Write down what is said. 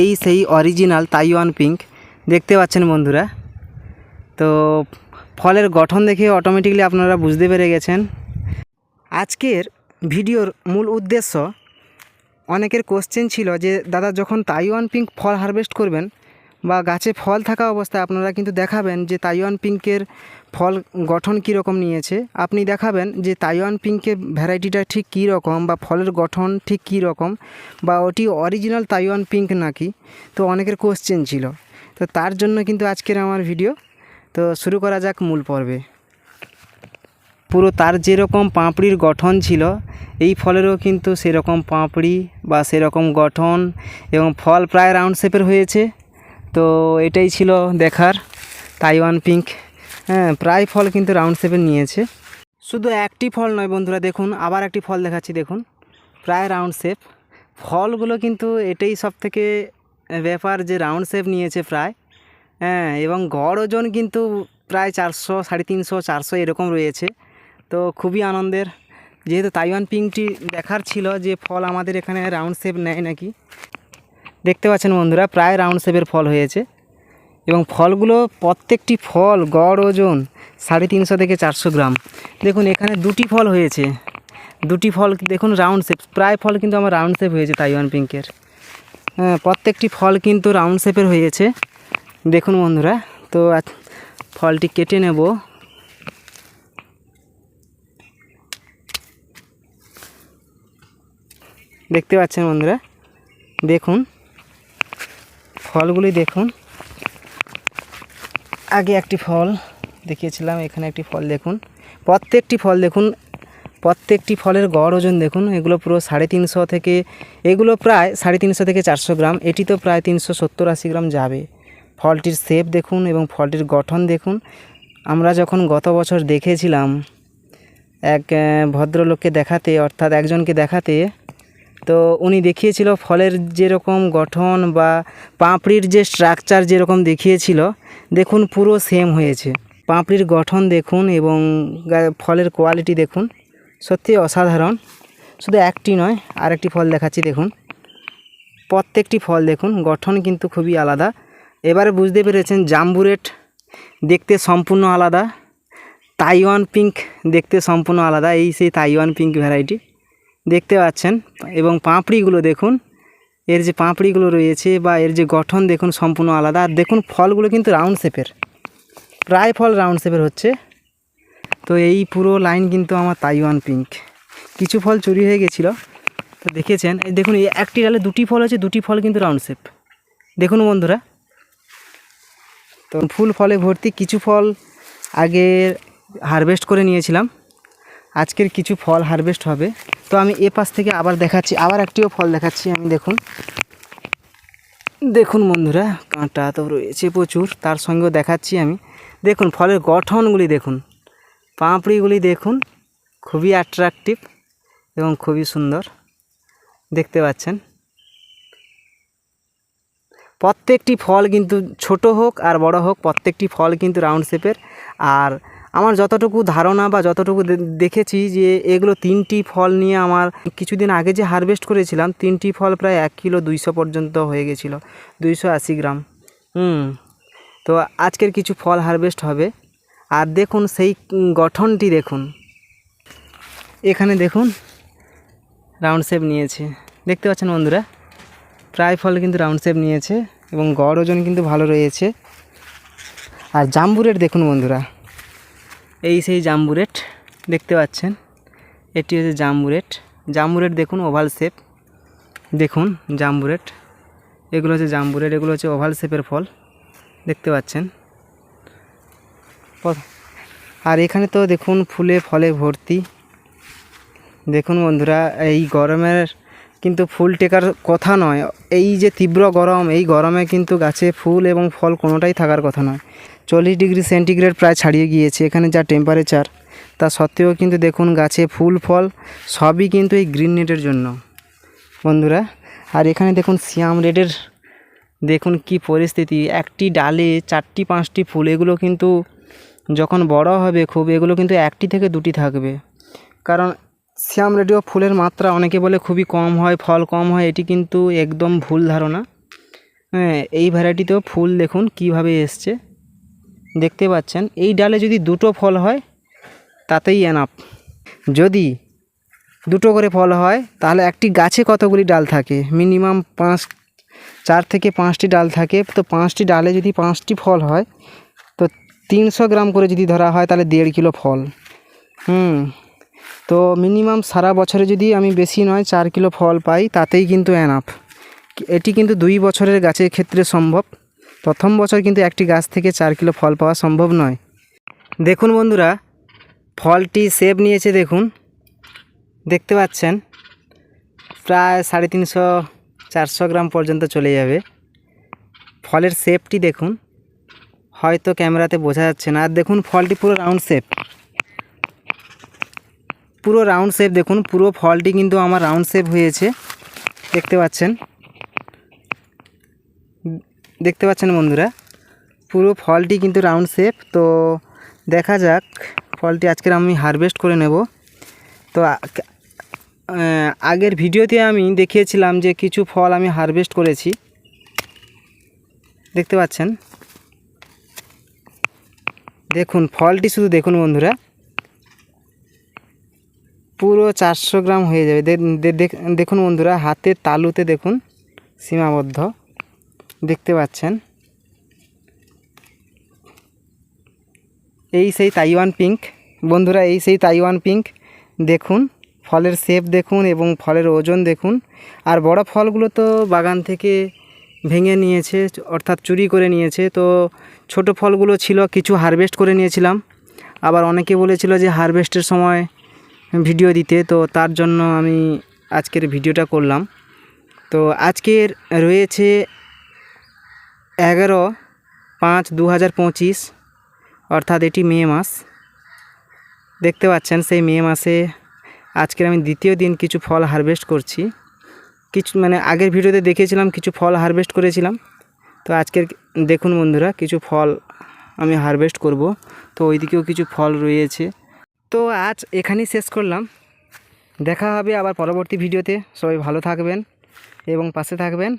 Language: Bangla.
এই সেই অরিজিনাল তাইওয়ান পিঙ্ক দেখতে পাচ্ছেন বন্ধুরা। তো ফলের গঠন দেখে অটোমেটিকলি আপনারা বুঝতে পেরে গেছেন। আজকের ভিডিওর মূল উদ্দেশ্য, অনেকের কোশ্চেন ছিল যে দাদা যখন তাইওয়ান পিঙ্ক ফল হারভেস্ট করবেন বা গাছে ফল থাকা অবস্থায় আপনারা কিন্তু দেখাবেন যে তাইওয়ান পিঙ্কের ফল গঠন কীরকম নিয়েছে, আপনি দেখাবেন যে তাইওয়ান পিঙ্কের ভ্যারাইটিটা ঠিক কী রকম বা ফলের গঠন ঠিক কী রকম বা ওটি অরিজিনাল তাইওয়ান পিঙ্ক নাকি। তো অনেকের কোশ্চেন ছিল, তো তার জন্য কিন্তু আজকের আমার ভিডিও। তো শুরু করা যাক মূল পর্বে। পুরো তার যেরকম পাঁপড়ির গঠন ছিল এই ফলেরও কিন্তু সেরকম পাঁপড়ি বা সেরকম গঠন এবং ফল প্রায় রাউন্ড শেপের হয়েছে। তো এটাই ছিল দেখার তাইওয়ান পিঙ্ক। প্রায় ফল কিন্তু রাউন্ড শেপের নিয়েছে। শুধু একটি ফল নয় বন্ধুরা, দেখুন আবার একটি ফল দেখাচ্ছি, দেখুন প্রায় রাউন্ড শেপ। ফলগুলো কিন্তু এটাই সব থেকে ব্যাপার যে রাউন্ড শেপ নিয়েছে প্রায়। এবং গড় ওজন কিন্তু প্রায় 400, 350, 400 এরকম রয়েছে। তো খুবই আনন্দের, যেহেতু তাইওয়ান পিঙ্কটি দেখার ছিল যে ফল আমাদের এখানে রাউন্ড শেপ নেয় নাকি। দেখতে পাচ্ছেন বন্ধুরা প্রায় রাউন্ড শেপের ফল হয়েছে এবং ফলগুলো প্রত্যেকটি ফল গড় ওজন 350 থেকে 400 গ্রাম। দেখুন এখানে দুটি ফল হয়েছে, দুটি ফল দেখুন রাউন্ড শেপ, প্রায় ফল কিন্তু আমার রাউন্ড শেপ হয়েছে তাইওয়ান পিঙ্কের। প্রত্যেকটি ফল কিন্তু রাউন্ড শেপের হয়েছে দেখুন বন্ধুরা। তো ফলটি কেটে নেব। দেখতে পাচ্ছেন বন্ধুরা, দেখুন ফলগুলি দেখুন। আগে একটি ফল দেখিয়েছিলাম, এখানে একটি ফল দেখুন, প্রত্যেকটি ফল দেখুন, প্রত্যেকটি ফলের গড় ওজন দেখুন। এগুলো পুরো 350 থেকে, এগুলো প্রায় 350 থেকে 400 গ্রাম, এটি তো প্রায় 370-80 গ্রাম যাবে। ফলটির শেপ দেখুন এবং ফলটির গঠন দেখুন। আমরা যখন গত বছর দেখেছিলাম এক ভদ্রলোককে দেখাতে, অর্থাৎ একজনকে দেখাতে, তো উনি দেখিয়েছিল ফলের যেরকম গঠন বা পাঁপড়ির যে স্ট্রাকচার যেরকম দেখিয়েছিল, দেখুন পুরো সেম হয়েছে। পাঁপড়ির গঠন দেখুন এবং ফলের কোয়ালিটি দেখুন, সত্যি অসাধারণ। শুধু একটি নয়, আরেকটি ফল দেখাচ্ছি দেখুন, প্রত্যেকটি ফল দেখুন গঠন কিন্তু খুবই আলাদা। এবারে বুঝতে পেরেছেন জাম্বুরেট দেখতে সম্পূর্ণ আলাদা, তাইওয়ান পিঙ্ক দেখতে সম্পূর্ণ আলাদা। এই সেই তাইওয়ান পিঙ্ক ভ্যারাইটি দেখতে পাচ্ছেন। এবং পাঁপড়িগুলো দেখুন, এর যে পাঁপড়িগুলো রয়েছে বা এর যে গঠন দেখুন সম্পূর্ণ আলাদা। আর দেখুন ফলগুলো কিন্তু রাউন্ড শেপের, প্রায় ফল রাউন্ড শেপের হচ্ছে। তো এই পুরো লাইন কিন্তু আমার তাইওয়ান পিঙ্ক। কিছু ফল চুরি হয়ে গেছিলো, তো দেখেছেন। এই দেখুন এই একটি ডালে দুটি ফল আছে, দুটি ফল কিন্তু রাউন্ড শেপ দেখুন বন্ধুরা। তো ফুল ফলে ভর্তি। কিছু ফল আগে হারভেস্ট করে নিয়েছিলাম, আজকের কিছু ফল হারভেস্ট হবে। তো আমি এ পাশ থেকে আবার দেখাচ্ছি, আবার একটিও ফল দেখাচ্ছি আমি। দেখুন দেখুন বন্ধুরা, কাঁটা তো রয়েছে প্রচুর, তার সঙ্গেও দেখাচ্ছি আমি। দেখুন ফলের গঠনগুলি দেখুন, পাঁপড়িগুলি দেখুন, খুবই অ্যাট্রাকটিভ এবং খুবই সুন্দর দেখতে পাচ্ছেন। প্রত্যেকটি ফল কিন্তু ছোট হোক আর বড় হোক, প্রত্যেকটি ফল কিন্তু রাউন্ড শেপের। আর আমার যতটুকু ধারণা বা যতটুকু দেখেছি যে এগুলো 3টি ফল নিয়ে আমার কিছুদিন আগে যে হারভেস্ট করেছিলাম, 3টি ফল প্রায় 1 কিলো 200 পর্যন্ত হয়ে গেছিলো, 280 গ্রাম। তো আজকের কিছু ফল হারভেস্ট হবে। আর দেখুন সেই গঠনটি দেখুন, এখানে দেখুন রাউন্ড শেপ নিয়েছে, দেখতে পাচ্ছেন বন্ধুরা। প্রায় ফল কিন্তু রাউন্ড শেপ নিয়েছে এবং গড় ওজন কিন্তু ভালো রয়েছে। আর জাম্বুরেট দেখুন বন্ধুরা, এই সেই জাম্বুরেট দেখতে পাচ্ছেন, এটি হচ্ছে জাম্বুরেট। জাম্বুরেট দেখুন ওভাল শেপ, দেখুন জাম্বুরেট, এগুলো হচ্ছে জাম্বুরেট, এগুলো হচ্ছে ওভাল শেপের ফল দেখতে পাচ্ছেন। আর এখানে তো দেখুন ফুলে ফলে ভর্তি। দেখুন বন্ধুরা, এই গরমের কিন্তু ফুল টেকার কথা নয়। এই যে তীব্র গরম, এই গরমে কিন্তু গাছে ফুল এবং ফল কোনোটাই থাকার কথা নয়। 40 ডিগ্রি সেন্টিগ্রেড প্রায় ছাড়িয়ে গিয়েছে এখানে যা টেম্পারেচার, তা সত্ত্বেও কিন্তু দেখুন গাছে ফুল ফল সবই কিন্তু এই গ্রিন নেটের জন্য বন্ধুরা। আর এখানে দেখুন সিয়াম রেডের দেখুন কি পরিস্থিতি, একটি ডালে 4টি 5টি ফুল। এগুলো কিন্তু যখন বড় হবে খুব, এগুলো কিন্তু 1টি থেকে 2টি থাকবে। কারণ সিয়াম রেডিও ফুলের মাত্রা অনেকে বলে খুবই কম হয়, ফল কম হয়, এটি কিন্তু একদম ভুল ধারণা। হ্যাঁ, এই ভ্যারাইটিতেও ফুল দেখুন কিভাবে এসছে, দেখতে পাচ্ছেন। এই ডালে যদি দুটো ফল হয় তাতেই এনাফ। যদি দুটো করে ফল হয় তাহলে একটি গাছে কতগুলি ডাল থাকে? মিনিমাম 4 থেকে 5টি ডাল থাকে। তো 5টি ডালে যদি 5টি ফল হয় তো 300 গ্রাম করে যদি ধরা হয় তাহলে 1.5 কিলো ফল। তো মিনিমাম সারা বছরে যদি আমি বেশি নয় 4 কিলো ফল পাই তাতেই কিন্তু এনাফ। এটি কিন্তু 2 বছরের গাছের ক্ষেত্রে সম্ভব। প্রথম বছর কিন্তু একটি গাছ থেকে 4 কিলো ফল পাওয়া সম্ভব নয়। দেখুন বন্ধুরা, ফলটি শেপ নিয়েছে দেখুন, দেখতে পাচ্ছেন। প্রায় 350-400 গ্রাম পর্যন্ত চলে যাবে। ফলের শেপটি দেখুন, হয়তো ক্যামেরাতে বোঝা যাচ্ছে না। আর দেখুন ফলটি পুরো রাউন্ড শেপ, পুরো রাউন্ড শেপ দেখুন। পুরো ফলটি কিন্তু আমার রাউন্ড শেপ হয়েছে, দেখতে পাচ্ছেন। দেখতে পাচ্ছেন বন্ধুরা, পুরো ফলটি কিন্তু রাউন্ড শেপ। তো দেখা যাক, ফলটি আজকের আমি হারভেস্ট করে নেব। তো আগের ভিডিওতে আমি দেখিয়েছিলাম যে কিছু ফল আমি হারভেস্ট করেছি, দেখতে পাচ্ছেন। দেখুন ফলটি শুধু দেখুন বন্ধুরা, পুরো 400 গ্রাম হয়ে যাবে। দেখুন বন্ধুরা, হাতের তালুতে দেখুন সীমাবদ্ধ, দেখতে পাচ্ছেন। এই সেই তাইওয়ান পিঙ্ক বন্ধুরা, এই সেই তাইওয়ান পিঙ্ক। দেখুন ফলের শেপ দেখুন এবং ফলের ওজন দেখুন। আর বড় ফলগুলো তো বাগান থেকে ভেঙে নিয়েছে, অর্থাৎ চুরি করে নিয়েছে। তো ছোট ফলগুলো ছিল, কিছু হারভেস্ট করে নিয়েছিলাম। আবার অনেকে বলেছিল যে হারভেস্টের সময় ভিডিও দিতে, তো তার জন্য আমি আজকের ভিডিওটা করলাম। তো আজকের রয়েছে 11/5/2025, অর্থাৎ এটি মে মাস। দেখতে পাচ্ছেন সেই মে মাসে আজকের আমি দ্বিতীয় দিন কিছু ফল হারভেস্ট করছি। কিছু আগের ভিডিওতে দেখিয়েছিলাম কিছু ফল হারভেস্ট করেছিলাম। তো আজকের দেখুন বন্ধুরা, কিছু ফল আমি হারভেস্ট করব। তো ওইদিকেও কিছু ফল রয়েছে। তো আজ এখানেই শেষ করলাম। দেখা হবে আবার পরবর্তী ভিডিওতে। সবাই ভালো থাকবেন এবং পাশে থাকবেন।